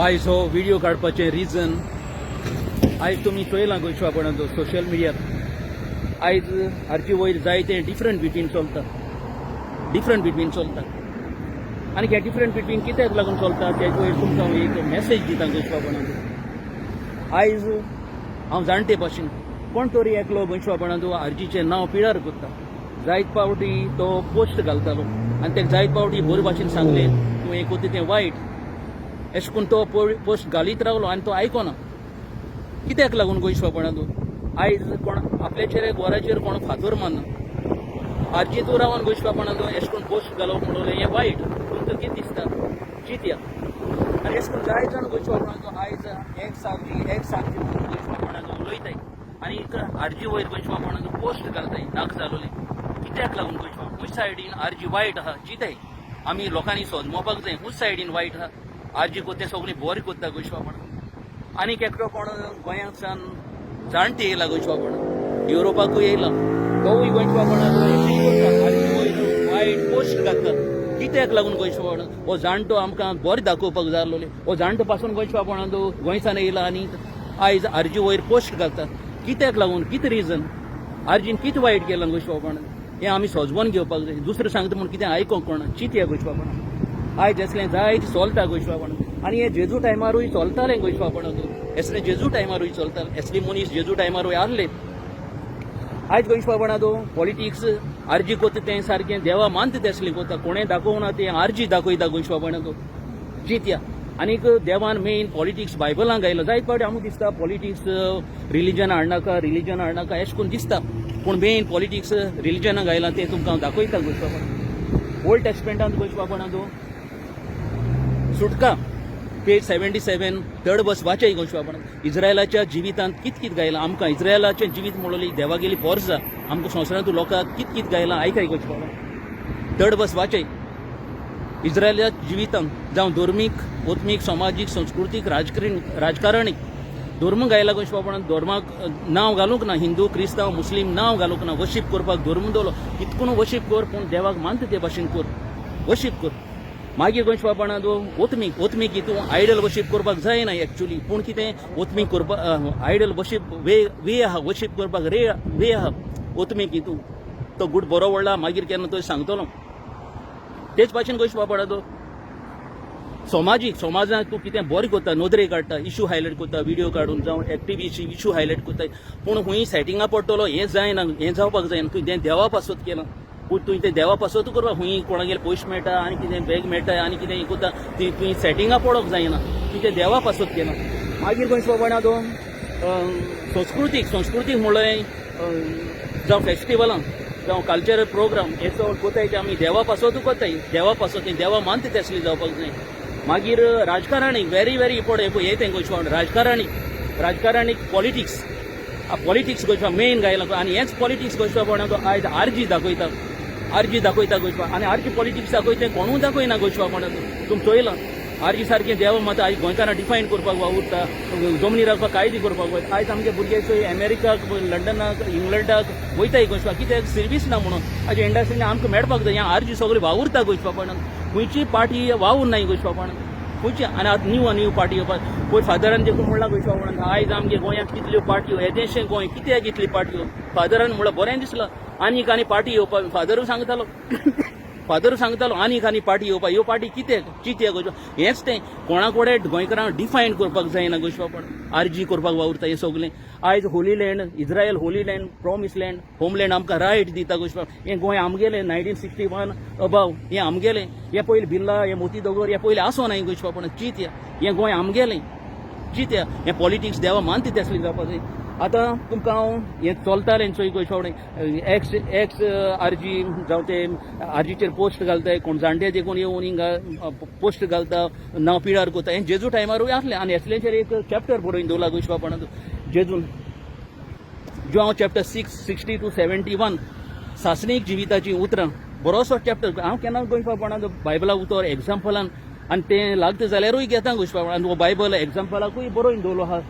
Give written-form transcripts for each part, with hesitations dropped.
आयज हो व्हिडिओ काडपाचें रिजन आयज तुमी पळयलां गोंयच्या वापरांत सोशल मिडियार आयज हारचे वयर जायते डिफरंट बिटवीन चलता आनी हे डिफरंट बिटवीन कित्याक लागून चलता तेजे वयर तुमकां हांव एक मॅसेज दिता गोंयच्या वापरांत आयज हांव जाणटे भाशेन कोण तरी एकलो गोंयच्या वापरांत आरजीचें नांव पिळार करता जायत पावटी तो पोस्ट घालतालो आनी ताका जायत पावटी बरे भाशेन सांगलें तूं हें कोत्ता तें वायट अशें करून तो पोस्ट घालीत रावलो आनी तो आयकोना कित्याक लागून गोंयच्या वापरांत आयज कोण आपल्याचेर गोराचेर कोण फातर मारना आरजी तूं रावन गोंयच्या वापरांत अशें करून पोस्ट घालप म्हणून हें वायट तुमकां कितें दिसता चिंतया आनी अशें करून जायत जाण गोंयच्या वापरांत आयज एक सांगची म्हणून गोंयच्या वापरांत उलयताय आनी आरजी वयर गोंयच्या वापरांत पोस्ट घालताय नाक जालोलें कित्याक लागून गोंयच्या खूंय सायडीन आरजी वायट आहा चिंताय आमी लोकांनी सोजमोवपाक जाय खूंय सायडीन वायट आहा आरजी कोत्ते सगळीं बरें कोत्ता गोंयच्या वापरांत आनीक एकटो कोण गोंयांतल्यान जाणटे येयला गोंयच्या वापरांत युरोपाकूय येयला तोवूय गोंयच्या वापरांत आरजी वयर वायट पोस्ट घालता कित्याक लागून गोंयच्या वापरांत हो जाणटो आमकां बरें दाखोवपाक जाय आसलोले हो जाणटो पासून गोंयच्या वापरांत गोंयसान येयला आनी आयज आरजी वयर पोस्ट घालता कित्याक लागून कितें रिजन आरजीन कितें वायट केलां गोंयच्या वापरांत हें आमी सोजवून घेवपाक जाय दुसरें सांगता म्हूण कितें आयकोंक कोणा चिंतया गोंयच्या वापरांत आयज असलें जायत चलता गोंयच्या वापरांत आनी हें जेजू टायमारूय चलतालें गोंयच्या वापरांत असलें जेजू टायमारूय चलतालें असली मनीस जेजू टायमारूय आहले आयज गोंयच्या वापरांत पॉलिटिक्स आरजी कोत्ता तें सारकें देवा मानता तें असलें कोत्ता कोणें दाखोवना तें आरजी दाखयता गोंयच्या वापरांत चिंतया आनीक देवान मेन पॉलिटिक्स बायबलांत घायला जायत फावटी आमकां दिसता पॉलिटिक्स रिलीजन हाडनाका अशें करून दिसता पूण मेन पॉलिटिक्स रिलीजनाक घायलां तें तुमकां हांव दाखयता गोंयच्या वापरांत ओल्ड टेस्टमेंटांत गोंयच्या वापरांत सुटका पेज 77 थर्ड बस वाचय गोंयच्या वापरांत इस्रायलाच्या जिवितांत कित घायलां आमकां इस्रायलाचें जिवीत म्हणलें देवा गेली पोरजां आमकां संवसारांत लोकांक कित घायलां आयकाय गोंयच्या वापरांत थर्ड बस वाचय इस्रायलाच्या जिवितांत जावं धर्मीक ओत्मीक समाजीक संस्कृतीक राजकारणी धर्म घायला गोंयच्या वापरांत धर्माक नांव घालूंक ना हिंदू क्रिस्तांव मुस्लीम नांव घालूंक ना वर्शीप करपाक धर्म दवरलो कितकून वर्शीप कर पूण देवाक मानता ते भाशेन कर वर्शीप कर मागीर गोंयच्या वापरांत ओत्मीक हितून आयडल वर्शीप करपाक जायना एक्चुली पूण कितें ओत्मीक करपाक आयडल वर्शीप वे आहा वर्शीप करपाक वे आहा ओत्मीक हितून तो गूड बरो व्हडला मागीर केन्ना तो सांगतलो तेच भाशेन गोंयच्या वापरांत समाजांत तूं कितें बरें करता नोदरे काडटा इशू हायलायट करता व्हिडिओ काडून जावं एक्टिव्हिस्ट इशू हायलायट करता पूण खूंय सेटिंगा पडटलो हें जायना हें जावपाक जायना तूं तें देवा पासत केलां पूण तुवें तें देवा पासत करपा खूंय कोणागेर पयशे मेळटा आनी कितें बॅग मेळटा आनी कितें हें करता तुवें सेटिंगा पडोवंक जायना तुवें तें देवा पासत केलां मागीर गोंयच्या वापरांत संस्कृतीक म्हणलें जावं फेस्टिवलां जावं कल्चरल प्रोग्राम हे सगळें कोताय ते आमी देवा पासत कोताय देवा पासत देवा मानता ते असलें जावपाक जाय मागीर राजकारणी व्हेरी इम्पॉर्टंट हें तें गोंयच्या वापरांत राजकारणी पॉलिटिक्स गोंयच्या मेन घायला आनी हेंच पॉलिटिक्स गोंयच्या वापरांत आयज आरजी दाखयता गोंयच्या आनी आरजी पॉलिटिक्स दाखयता कोणूय दाखयना गोंयच्या वापरांत तुमी चोयलां आरजी सारकें देवा मात आयज गोंयकारां डिफायन करपाक वावुरता जमनी रावपाक कायदे करपाक वयता आयज आमचे भुरगे चोय अमेरिकाक लंडनाक इंग्लंडाक वयताय गोंयच्या कित्याक सर्वीस ना म्हणून हाजे इंडस्ट्रीनी आमकां मेळपाक जाय आरजी सगळें वावुरता गोंयच्या वापरांत खंयची पार्टी वावूर नाय गोंयच्या वापरांत खंयची आनी आतां न्यू पार्टी येवपाक पयर फादरान देखून म्हणलां गोंयच्या वापरांत आयज आमगे गोंयांत कितल्यो पार्ट्यो येदेशें गोंय कित्याक इतली पार्ट्यो फादरान म्हणल्यार बरें दिसलां आनीक आनी पार्टी येवपाक फादरूय सांगतालो आनीक आनी पार्टी येवपाक ह्यो पार्टी कित्याक चिंतया गोंयच्या हेंच तें कोणा कडेन गोंयकारांक डिफायन करपाक जायना गोंयच्या वापरांत आरजी करपाक वावुरता हें सगलें आयज holy land Israel holy land promise land homeland आमकां रायट दिता गोंयच्या वापरांत हें गोंय आमगेलें 1961 अबाव हें आमगेलें हें पयलीं बिर्ला हें मोती दोंगर हें पयलीं आसो ना गोंयच्या वापरांत चिंतया हें गोंय आमगेलें चिंतया हें पॉलिटिक्स देवा मानता तें असलें जावपाक जाय आतां तुमकां हांव हें चलतालें चोय गोंयच्या वापरांत एक्स आरजी जावं ते आरजीचेर पोस्ट घालताय कोण जाणटे देखून येवन हिंगा पोस्ट घालता नांव पिळार कोता हें जेजू टायमारूय आसलें आनी हेसलेंचेर एक चॅप्टर बरोवन दवरला गोंयच्या वापरांत जेजून जॉन चॅप्टर 6:60 to 71 सासणीक जिविताची उतरां बरोसो चॅप्टर हांव केन्ना गोंयच्या वापरांत बायबला उतर एग्जाम्पलान आनी तें लागता जाल्यारूय घेता गोंयच्या वापरांत हो बायबल एग्जाम्पलाकूय बरोवन दवरलो आहा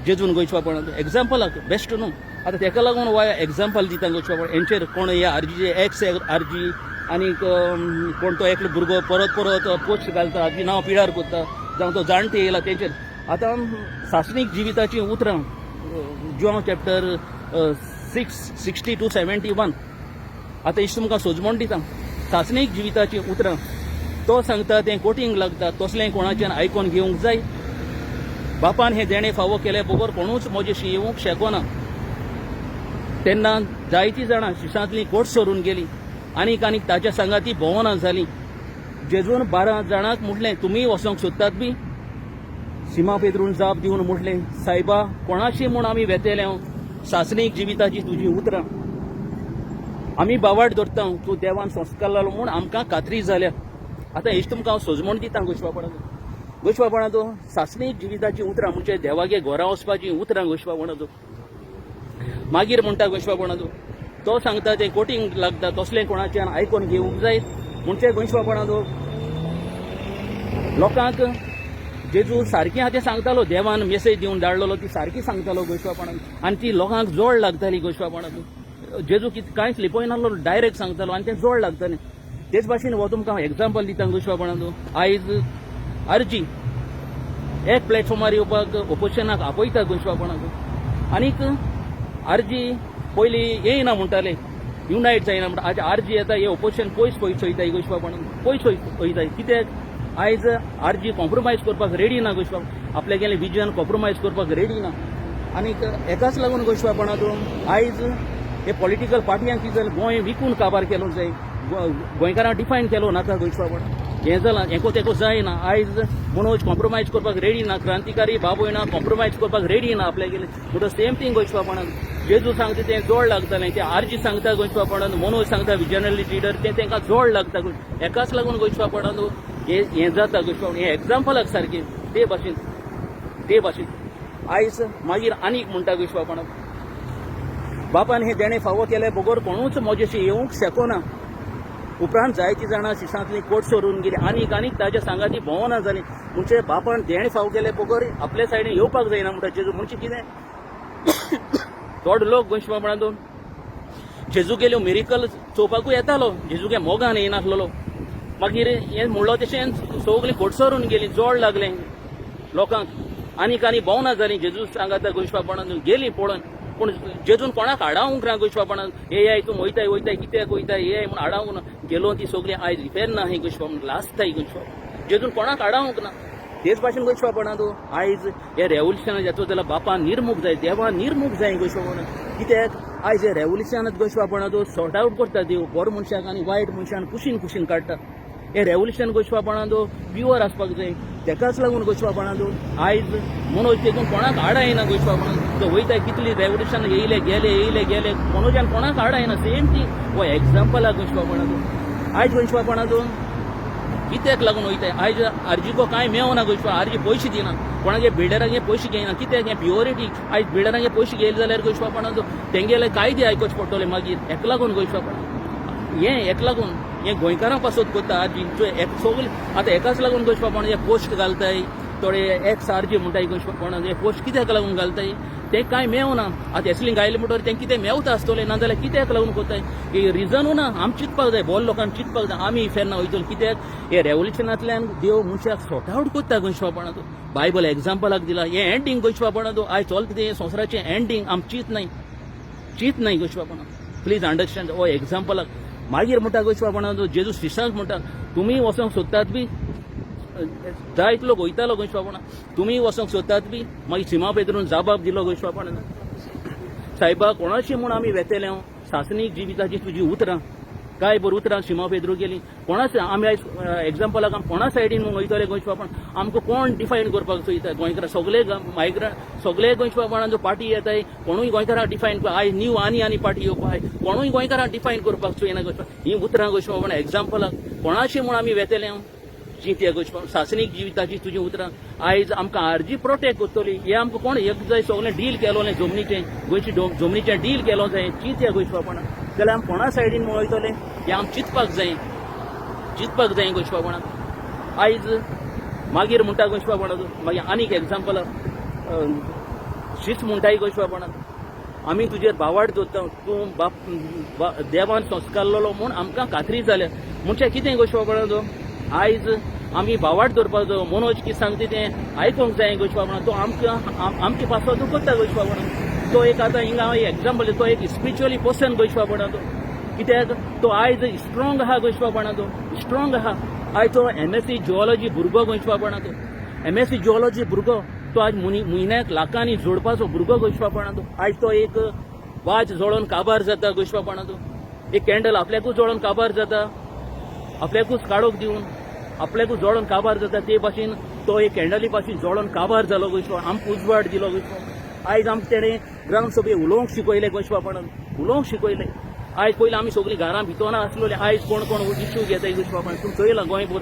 जेजून गोंयच्या वापरांत एग्जाम्पलाक बेस्ट न्हू आतां तेका लागून एग्जाम्पल दिता गोंयच्या वापरांत हेंचेर कोण हे आरजीचे एक्स आरजी आनीक कोण तो एकलो भुरगो परत परत पोस्ट घालता हाजी नांव पिड्यार करता जावं तो जाणटे येयला तेंचेर आतां सासणीक जिविताची उतरां जॉन चॅप्टर 6:60 to 71 आतां इश्ट तुमकां सोजमोण दिता सासणीक जिविताची उतरां तो सांगता तें कोटींग लागता तसलें कोणाच्यान आयकोन घेवंक जाय बापान हें देणें फावो केले बरोबर कोणूच म्हजेशी येवंक शेकोना तेन्ना जायतीं जाणां शिशांतलीं कोट सोडून गेलीं आनीक ताच्या सांगाती भोवनां जालीं जेजून 12 जाणांक म्हटलें तुमी वचोंक सोदतात बी सिमा पेद्रून जाप दिवन म्हटलें सायबा कोणाशी म्हूण आमी वेतेले सासणीक जिविताची तुजी उतरां आमी बावाड धरता तूं देवान संस्कार लालो म्हूण आमकां खात्री जाल्या आतां हेच तुमकां हांव सोजमोण दिता गोश्वापणाचो सासणीक जिविताची उतरां म्हणजे देवागे घोरा वचपाची उतरां गोश्वापणाचो मागीर म्हणटा गोश्वापणाचो तो सांगता तें कोटींग लागता तसलें कोणाच्यान आयकोन घेवंक जाय म्हणजे गोंयशवापणाचो लोकांक जेजू सारकी हांव तें सांगतालो देवान मेसेज दिवन धाडलेलो ती सारकी सांगतालो गोंयशवापणान आनी ती लोकांक जोड लागताली गोंयशवापणाचो जेजू कांयच लिपोय नासलो डायरेक्ट सांगतालो आनी तें जोड लागतालें तेच भाशेन हो तुमकां हांव एग्जाम्पल दिता गोंयशवापणाचो आयज आरजी एक प्लॅटफॉर्मार येवपाक ऑपोजिशनाक आपयता गोंयशवापणाचो आनीक आरजी पयलीं येयना म्हणटाले युनायट जायना म्हणटा आज आरजी येता हे ऑपोजिशन पयस वयताय गोंयशवापणान पयस वयताय कित्याक आयज आरजी कॉम्प्रोमायज करपाक रेडी ना गोंयशवाप आपल्या गेलें विजन कॉम्प्रोमायज करपाक रेडी ना आनीक हेकाच लागून गोंयशवापणाचो आयज हे पॉलिटिकल पार्टयांक कितें जालें गोंय विकून काबार केलो जाय गोंयकारांक डिफायन केलो नाका गोंयशवापण हें जालां हेको तेको जायना आयज मनोज कॉम्प्रोमायज करपाक रेडी ना क्रांतिकारी बाबोयना कॉम्प्रोमायज करपाक रेडी ना आपल्या गेले म्हणटो सेम थिंग गोंयशवापणान जेजू सांगता तें जोड लागतालें तें आरजी सांगता गोंयशवापणान मनोज सांगता विजनरी लिडर तें तांकां जोड लागता हेकाच लागून गोंयशवापणान हें जाता गोंयशवापण हें एग्जाम्पलाक सारकें ते भाशेन आयज मागीर आनीक म्हणटा गोंयशवापणान बापान हें देणें फावो केलें बरोबर कोणूच म्हजेशी येवंक शेकोना उपरांत जायतीं जाणां शिशांतलीं कोट सोडून गेलीं आनीक ताच्या सांगाती भोवना जालीं म्हणजे बापान देणें फावो केलें बरोबर आपल्या सायडीन येवपाक जायना म्हणटा जेजू म्हणजे कितें थोडे लोक गोंयशवापणाचो जेजू गेल्यो मिरेकल चोवपाकूय येतालो जेजूगे मोगान येयनासलो मागीर हें म्हणलो तशें सगलीं कोट सोडून गेलीं जोड लागलें लोकांक आनीक भोवना जालीं जेजू सांगाता गोंयशवापणान गेलीं पळोवन पूण जेजून कोणाक आडावंक ना गोंयशवापणान हे तूं वयताय कित्याक वयताय हे म्हूण आडावंक ना गेलो ती सगळीं आयज रिपेर ना ही गोंयशवापण लास्ताय गोंयशवापण जेजून कोणाक आडावंक ना तेच भाशेन गोंयशवापणाचो आयज हे रेवल्युशन येता जाल्यार बापान निर्मूख जाय देवान निर्मूख जाय गोंयशवापणान कित्याक आयज हे रेवल्युशनांत गोंयशवापणाचो सॉर्ट आवट करता देव बरो मनशाक आनी वायट मनशान कुशीन काडटा हे रेवल्युशन गोंयशवापणाचो प्युअर आसपाक जाय तेकाच लागून गोंयशवापणाचो आयज मनोज देखून कोणाक आडायना गोंयशवापणान तो वयता कितली रेवल्युशन येयले गेले मनोजान कोणाक आडायना सेम थिंग हो एग्जाम्पल आहा गोंयशवापणाचो आयज गोंयशवापणाचो कित्याक लागून वयताय आयज आरजीको कांय मेवना गोंयशवाप आरजी पयशे दिना कोणागे बिल्डरांगे पयशे घेयना कित्याक हें प्युरिटी आयज बिल्डरांगे पयशे घेयले जाल्यार गोंयशवापणाचो तेंगेले कायदे आयकोच पडटले मागीर हेका लागून गोंयशवापण हेका लागून हें गोंयकारां पासत करता आरजी सगळें आतां हेकाच लागून गोंयशवापण हे पोस्ट घालताय थोडे एक्स आरजी म्हणटाय गोंयशवापण हे पोस्ट कित्याक लागून घालताय ते कांय मेवना आतां एसलीं गायले म्हणटोर तें कितें मेवता आसतलें नाजाल्यार कित्याक लागून कोताय हे रिजनू ना आमी चिंतपाक जाय बोल लोकांक चिंतपाक जाय आमी फेरना वयतलो कित्याक हे रेवल्युशनांतल्यान देव मनशाक सॉर्ट आवट करता गोंयशवापणाचो बायबल एग्जाम्पलाक दिला हें एंडींग गोंयशवापणाचो आयज चलता तें संवसाराचें एंडींग आमी चिंत नाय गोंयशवापणान प्लीज अंडरस्टँड हो एग्जाम्पलाक मागीर म्हणटा गोंयशवापणाचो जेजू शिशांक म्हणटा तुमी वचोंक सोदतात बी जायत लोक वयतालो गोंयशवापणान तुमी वचोंक सोदतात बी मागीर सिमा पेद्रून जाबाब दिलो गोंयशवापणान सायबा कोणाशी म्हूण आमी वेतेले सासणीक जिविताची तुजी उतरां काय बरीं उतरां सिमा पेद्रू गेलीं कोणाच आमी आयज एग्जाम्पलाक आमी कोणा सायडीन म्हूण वयतले गोंयशवापण आमकां कोण डिफायन करपाक सोयता गोंयकारां सगळे मायग्रंट सगळे गोंयशवापणाचो पार्टी येताय कोणूय गोंयकारांक डिफायन आयज न्यू आनी पार्टी येवपाय कोणूय गोंयकारांक डिफायन करपाक सोयना गोंयशवाप ही उतरां गोंयशवापण एग्जाम्पलाक कोणाशी म्हूण आमी वेतेले चिंत गोंयशवाप सासणीक जिविताची तुजी उतरां आयज आमकां आरजी प्रोटेक्ट करतली हे आमकां कोण एक जाय सगळें डील केलोलें जमनीचें गोंयची जमनीचें डील केलो जाय चिंत गोंयशवापणान जाल्यार आमी कोणा सायडीन वयतले हें आमी चिंतपाक जाय गोंयशवापणान आयज मागीर म्हणटा गोंयशवापणाचो मागीर आनीक एग्जाम्पल शीत म्हणटाय गोंयशवापणान आमी तुजेर बावाड दवरता तूं देवान संस्कारलेलो म्हूण आमकां खात्री जाल्या म्हणजे कितें गोश्वापणाचो आयज आमी बावाड दवरपाचो मनोज कितें सांगता तें आयकूंक जाय गोश्वापणा तो आमचे पासो तूं करता गोश्वापणा तो एक आतां हिंगा हांव एग्जाम्पल तो एक स्पिरिच्युअली पर्सन गोश्वापणा तो कित्याक तो आयज स्ट्रॉंग आहा गोश्वापणा तो स्ट्रॉंग आहा आयज तो MSc जिओलॉजी भुरगो गोश्वापणा तो MSc जिओलॉजी भुरगो तो आज म्हयन्याक लाखांनी जोडपाचो भुरगो गोश्वापणा तो आयज तो एक वाज जोडोन काबार जाता गोश्वापणा तो एक कॅन्डल आपल्याकूच जोडोन काबार जाता आपल्याकूच काडोक दिवन आपल्याकूच जोडोन काबार जाता ते भाशेन तो एक कॅन्डली भाशेन जोडोन काबार जालो गोश्वा आमकां उजवाड दिलो गोश्वा आयज आमकां तेणें ग्राम सभे उलोवंक शिकयलें गोश्वापणान उलोवंक शिकयलें आयज पयलीं आमी सगळीं घरां भितोना आसलोले आयज कोण कोण इश्यू घेताय गोश्वापणान तुमी चोयलां गोंयभर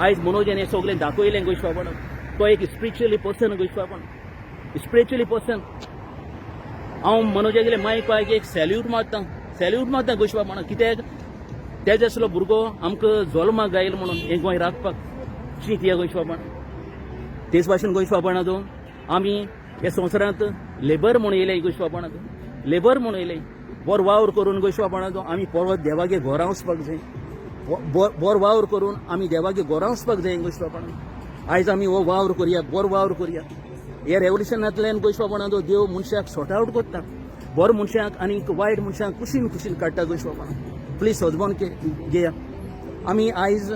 आयज मनोजान हें सगळें दाखयलें गोश्वापणान तो एक स्पिरिच्युअली पर्सन गोश्वापण स्पिरिच्युअली पर्सन हांव मनोजा गेले मायक पायक एक सॅल्यूट मारता गोश्वापणान कित्याक तेज असलो भुरगो आमकां जल्माक गायल म्हणून हें गोंय राखपाक शीत ह्या गोश्वापण तेच भाशेन गोश्वापणाचो आमी ह्या संवसारांत लेबर म्हणून येयले गोश्वापणाचो लेबर म्हणून येयले बरो वावर करून गोश्वापणाचो आमी परत देवागे घोरां वचपाक जाय बरो वावर करून आमी देवागे घोरां वचपाक जाय गोश्वापणान आयज आमी हो वावर करया बरो वावर करया हे रेव्होल्युशनांतल्यान गोश्वापणाचो देव मनशाक सॉर्ट आवट करता बरो मनशाक आनी वायट मनशाक कुशीन काडटा गोश्वापणान प्लीज सदबोन घेया आमी आयज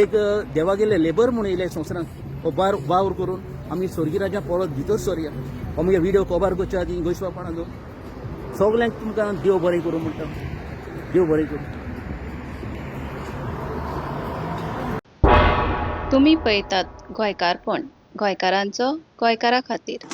एक देवागेले लेबर म्हणून येयले संवसारांत हो वावर करून आमी स्वर्गीय राजा परत भितर सरया हो म्हगे व्हिडिओ कवर करच्या आदी गोश्वापणाचो सगल्यांक तुमकां देव बरें करूं म्हणटा देव बरें करूं तुम्ही पळयतात गोंयकारपण गोंयकारांचो गोंयकारा खातीर